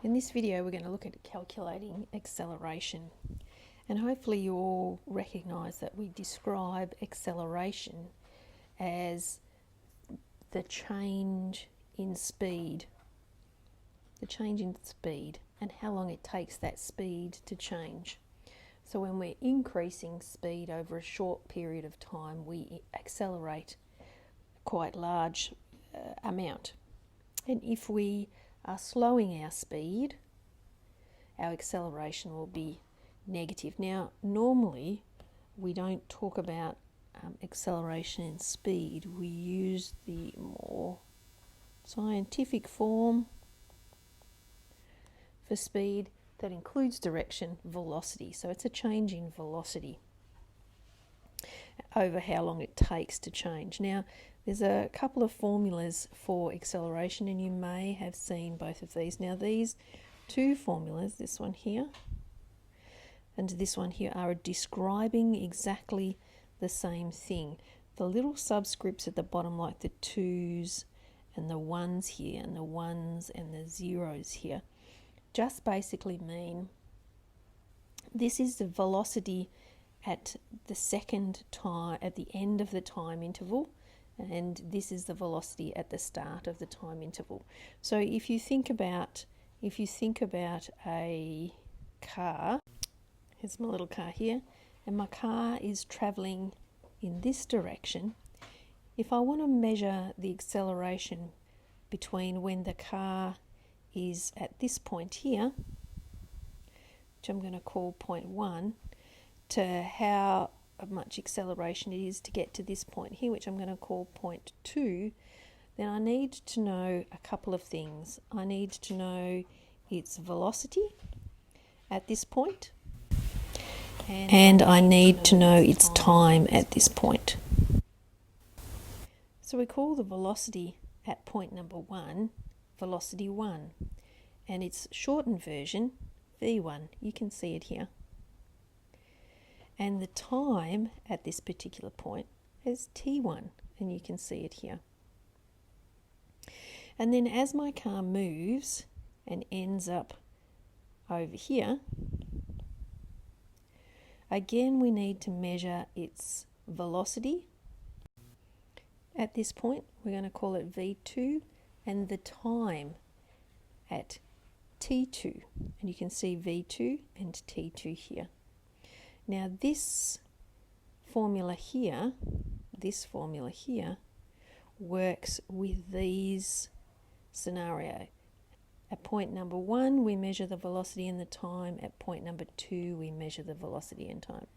In this video we're going to look at calculating acceleration, and hopefully you all recognise that we describe acceleration as the change in speed, and how long it takes that speed to change. So when we're increasing speed over a short period of time, we accelerate quite large amount. And if we are slowing our speed, our acceleration will be negative. Now, normally we don't talk about acceleration and speed. We use the more scientific form for speed that includes direction, velocity. So it's a change in velocity over how long it takes to change. Now, there's a couple of formulas for acceleration, and you may have seen both of these. Now, these two formulas, this one here and this one here, are describing exactly the same thing. The little subscripts at the bottom, like the 2's and the 1's here, and the 1's and the 0's here, just basically mean this is the velocity at the second time, at the end of the time interval, and this is the velocity at the start of the time interval. So if you think about a car, here's my little car here, and my car is travelling in this direction. If I want to measure the acceleration between when the car is at this point here, which I'm going to call point 1, to how much acceleration it is to get to this point here, which I'm going to call point 2, then I need to know a couple of things. I need to know its velocity at this point, and I need to know its time at this point. So we call the velocity at point number 1 velocity 1, and its shortened version v1. You can see it here. And the time at this particular point is t1, and you can see it here. And then as my car moves and ends up over here, again we need to measure its velocity. At this point we're going to call it v2, and the time at t2, and you can see v2 and t2 here. Now this formula here works with these scenario. At point number 1 we measure the velocity and the time. At point number 2 we measure the velocity and time.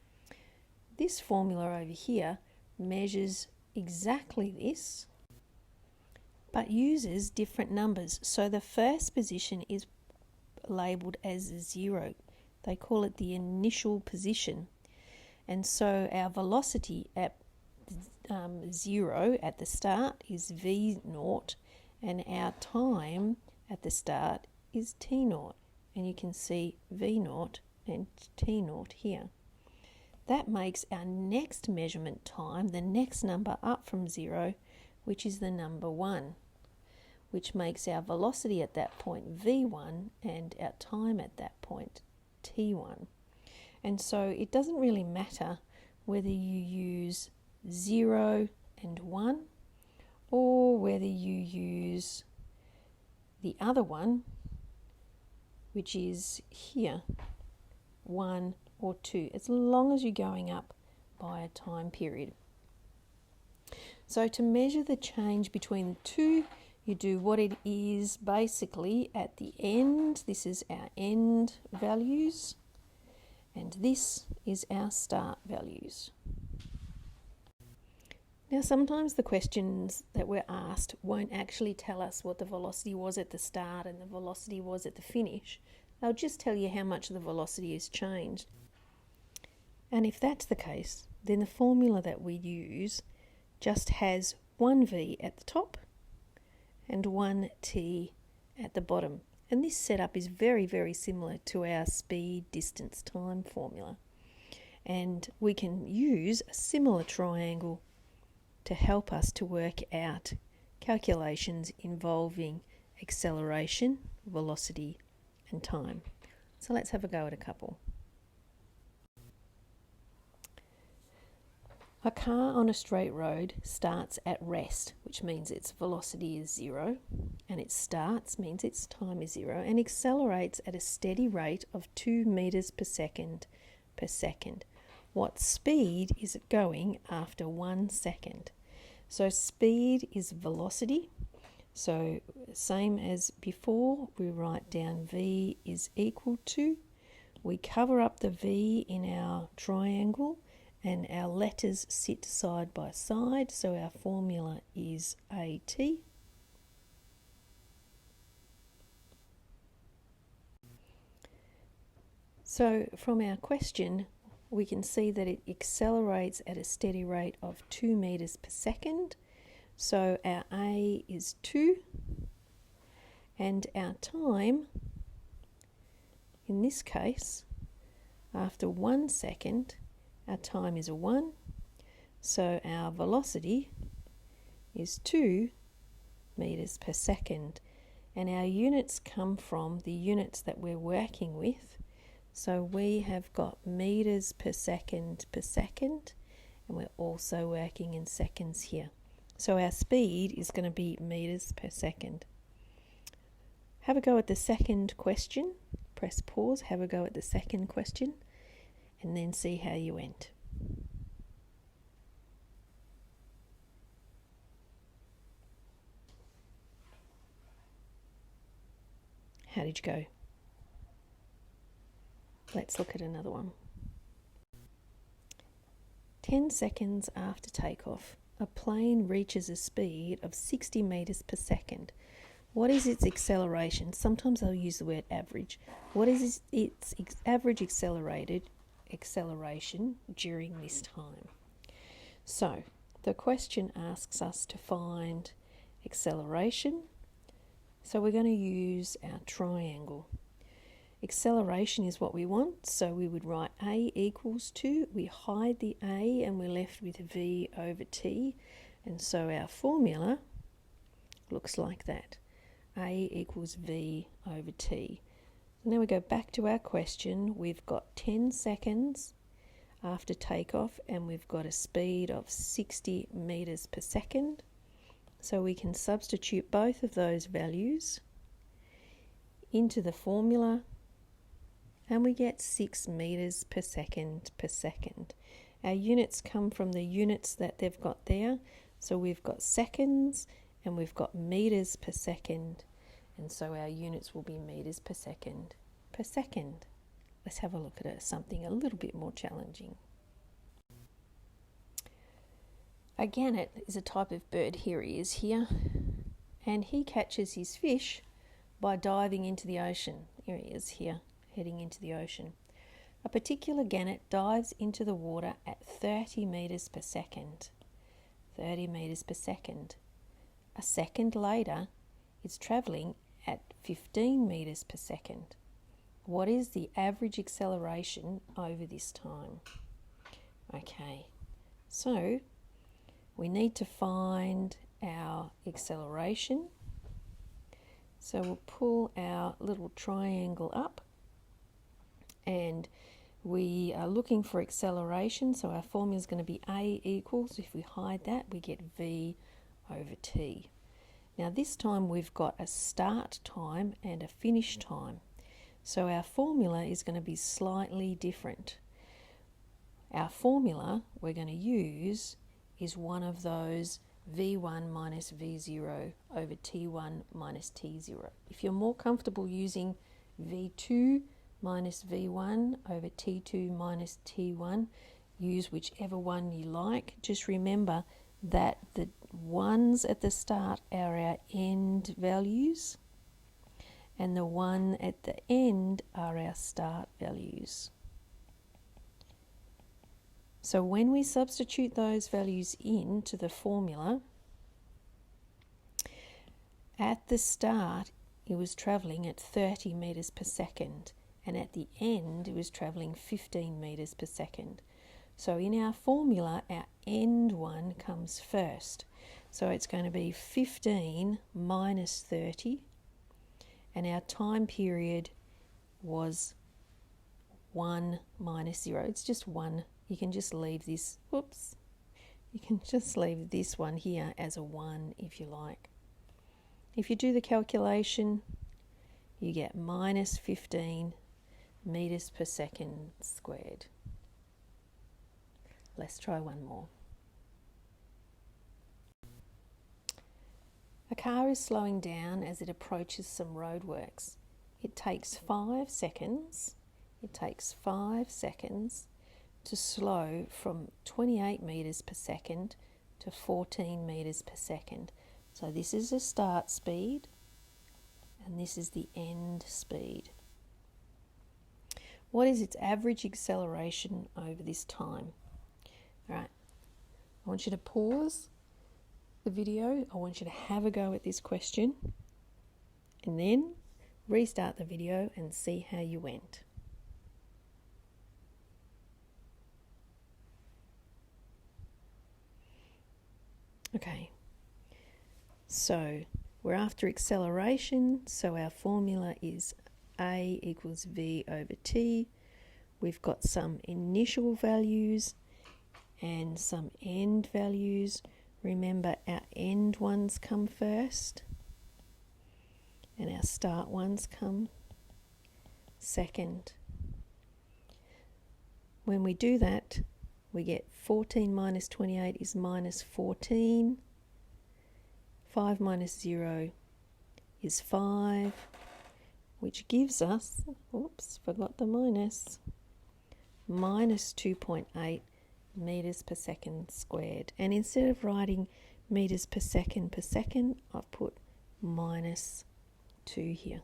This formula over here measures exactly this, but uses different numbers. So the first position is labelled as 0. They call it the initial position. And so our velocity at 0 at the start is v0, and our time at the start is t0. And you can see v0 and t0 here. That makes our next measurement time, the next number up from 0, which is the number 1, which makes our velocity at that point v1 and our time at that point t1. And so it doesn't really matter whether you use 0 and 1 or whether you use the other one, which is here, 1 or 2, as long as you're going up by a time period. So to measure the change between the two, you do what it is basically at the end. This is our end values, and this is our start values. Now sometimes the questions that we're asked won't actually tell us what the velocity was at the start and the velocity was at the finish. They'll just tell you how much the velocity has changed. And if that's the case, then the formula that we use just has one v at the top and one t at the bottom. And this setup is very, very similar to our speed, distance, time formula. And we can use a similar triangle to help us to work out calculations involving acceleration, velocity, and time. So let's have a go at a couple. A car on a straight road starts at rest, which means its velocity is 0, and it starts means its time is 0, and accelerates at a steady rate of 2 meters per second per second. What speed is it going after 1 second? So speed is velocity. So same as before, we write down v is equal to, we cover up the v in our triangle, and our letters sit side by side, so our formula is AT. So from our question, we can see that it accelerates at a steady rate of 2 meters per second. So our A is 2, and our time, in this case, after 1 second, our time is a 1, so our velocity is 2 meters per second, and our units come from the units that we're working with. So we have got meters per second, and we're also working in seconds here. So our speed is going to be meters per second. Have a go at the second question. Press pause, have a go at the second question, and then see how you went. How did you go? Let's look at another one. 10 seconds after takeoff, a plane reaches a speed of 60 meters per second. What is its acceleration? Sometimes I'll use the word average. What is its average acceleration during this time? So the question asks us to find acceleration. So we're going to use our triangle. Acceleration is what we want, so we would write A equals 2. We hide the A and we're left with V over T. And so our formula looks like that. A equals V over T. Now we go back to our question. We've got 10 seconds after takeoff and we've got a speed of 60 meters per second. So we can substitute both of those values into the formula and we get 6 meters per second per second. Our units come from the units that they've got there. So we've got seconds and we've got meters per second, and so our units will be meters per second per second. Let's have a look at something a little bit more challenging. A gannet is a type of bird. Here he is here, and he catches his fish by diving into the ocean. Here he is here, heading into the ocean. A particular gannet dives into the water at 30 meters per second. 30 meters per second. A second later, it's travelling at 15 meters per second. What is the average acceleration over this time? Okay, so we need to find our acceleration. So we'll pull our little triangle up and we are looking for acceleration. So our formula is going to be A equals, if we hide that, we get V over T. Now this time we've got a start time and a finish time. So our formula is going to be slightly different. Our formula we're going to use is one of those V1 minus V0 over T1 minus T0. If you're more comfortable using V2 minus V1 over T2 minus T1, use whichever one you like. Just remember that the ones at the start are our end values and the one at the end are our start values. So when we substitute those values into the formula, at the start it was travelling at 30 meters per second, and at the end it was travelling 15 meters per second. So in our formula, our end one comes first. So it's going to be 15 minus 30, and our time period was 1 minus 0. It's just 1. You can just leave this, whoops, you can just leave this one here as a 1 if you like. If you do the calculation, you get minus 15 meters per second squared. Let's try one more. A car is slowing down as it approaches some roadworks. It takes 5 seconds. It takes 5 seconds to slow from 28 meters per second to 14 meters per second. So this is the start speed and this is the end speed. What is its average acceleration over this time? All right, I want you to pause the video. I want you to have a go at this question and then restart the video and see how you went. Okay, so we're after acceleration, so our formula is A equals V over T. We've got some initial values and some end values. Remember, our end ones come first and our start ones come second. When we do that, we get 14 minus 28 is minus 14. 5 minus 0 is 5, which gives us, oops, forgot the minus, minus 2.8 meters per second squared. And instead of writing meters per second, I've put minus 2 here.